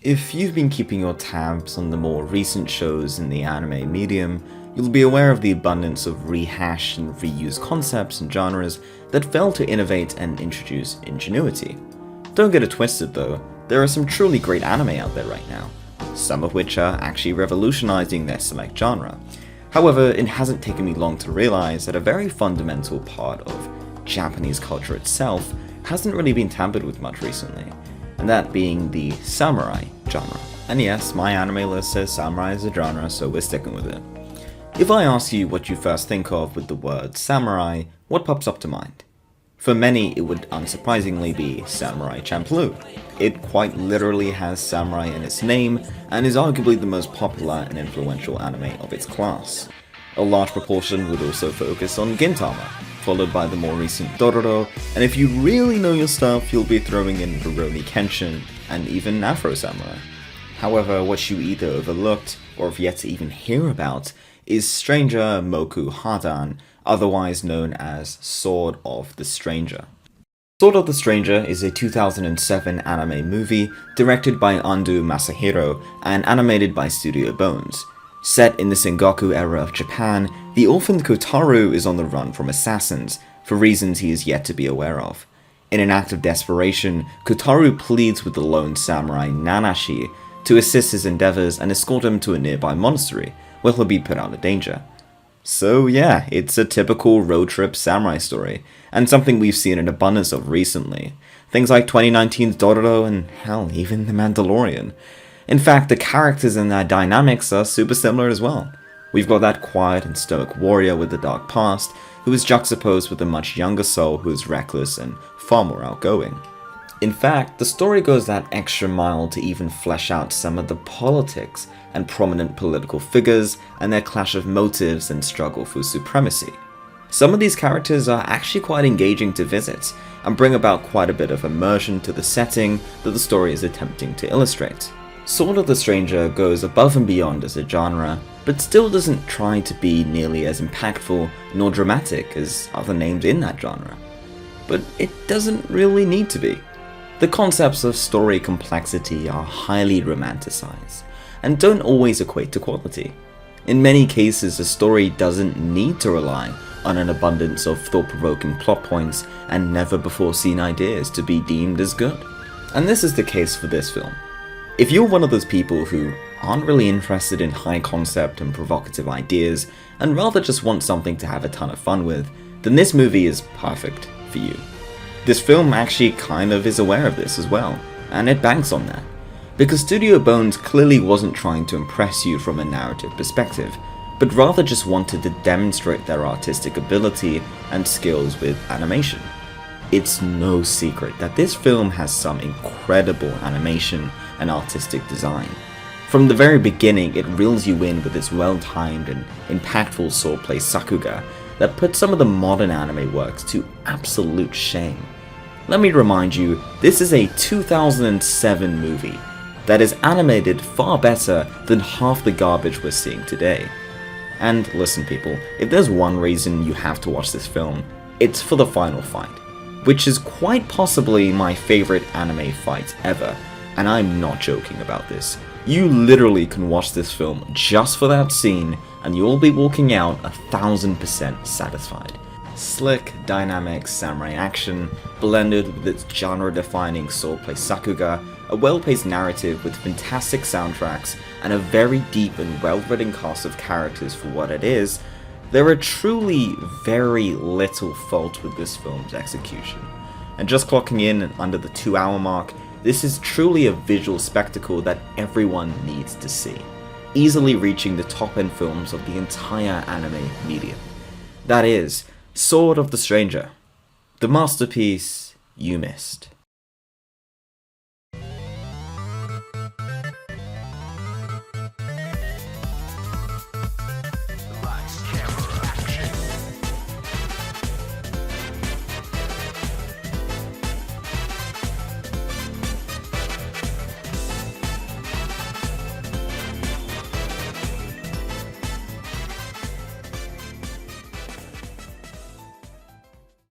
If you've been keeping your tabs on the more recent shows in the anime medium, you'll be aware of the abundance of rehash and reused concepts and genres that fail to innovate and introduce ingenuity. Don't get it twisted though, there are some truly great anime out there right now, some of which are actually revolutionizing their select genre. However, it hasn't taken me long to realize that a very fundamental part of Japanese culture itself hasn't really been tampered with much recently, and that being the samurai genre. And yes, my anime list says samurai is a genre, so we're sticking with it. If I ask you what you first think of with the word samurai, what pops up to mind? For many, it would unsurprisingly be Samurai Champloo. It quite literally has samurai in its name, and is arguably the most popular and influential anime of its class. A large proportion would also focus on Gintama, followed by the more recent Dororo, and if you really know your stuff, you'll be throwing in Rurouni Kenshin, and even Afro Samurai. However, what you either overlooked, or have yet to even hear about, is Stranger Moku Hadan, otherwise known as Sword of the Stranger. Sword of the Stranger is a 2007 anime movie directed by Ando Masahiro and animated by Studio Bones. Set in the Sengoku era of Japan, the orphaned Kotaro is on the run from assassins, for reasons he is yet to be aware of. In an act of desperation, Kotaro pleads with the lone samurai Nanashi to assist his endeavors and escort him to a nearby monastery, where he'll be put out of danger. So yeah, it's a typical road trip samurai story, and something we've seen an abundance of recently. Things like 2019's Dororo and hell, even The Mandalorian. In fact, the characters and their dynamics are super similar as well. We've got that quiet and stoic warrior with a dark past, who is juxtaposed with a much younger soul who is reckless and far more outgoing. In fact, the story goes that extra mile to even flesh out some of the politics and prominent political figures and their clash of motives and struggle for supremacy. Some of these characters are actually quite engaging to visit, and bring about quite a bit of immersion to the setting that the story is attempting to illustrate. Sword of the Stranger goes above and beyond as a genre, but still doesn't try to be nearly as impactful nor dramatic as other names in that genre. But it doesn't really need to be. The concepts of story complexity are highly romanticized, and don't always equate to quality. In many cases, a story doesn't need to rely on an abundance of thought-provoking plot points and never-before-seen ideas to be deemed as good. And this is the case for this film. If you're one of those people who aren't really interested in high concept and provocative ideas, and rather just want something to have a ton of fun with, then this movie is perfect for you. This film actually kind of is aware of this as well, and it banks on that. Because Studio Bones clearly wasn't trying to impress you from a narrative perspective, but rather just wanted to demonstrate their artistic ability and skills with animation. It's no secret that this film has some incredible animation and artistic design. From the very beginning, it reels you in with its well-timed and impactful swordplay sakuga that puts some of the modern anime works to absolute shame. Let me remind you, this is a 2007 movie that is animated far better than half the garbage we're seeing today. And listen people, if there's one reason you have to watch this film, it's for the final fight, which is quite possibly my favorite anime fight ever, and I'm not joking about this. You literally can watch this film just for that scene, and you'll be walking out 1000% satisfied. Slick, dynamic samurai action, blended with its genre-defining swordplay sakuga, a well-paced narrative with fantastic soundtracks, and a very deep and well-written cast of characters for what it is, there are truly very little fault with this film's execution. And just clocking in under the 2-hour mark, this is truly a visual spectacle that everyone needs to see, easily reaching the top-end films of the entire anime medium. That is, Sword of the Stranger, the masterpiece you missed.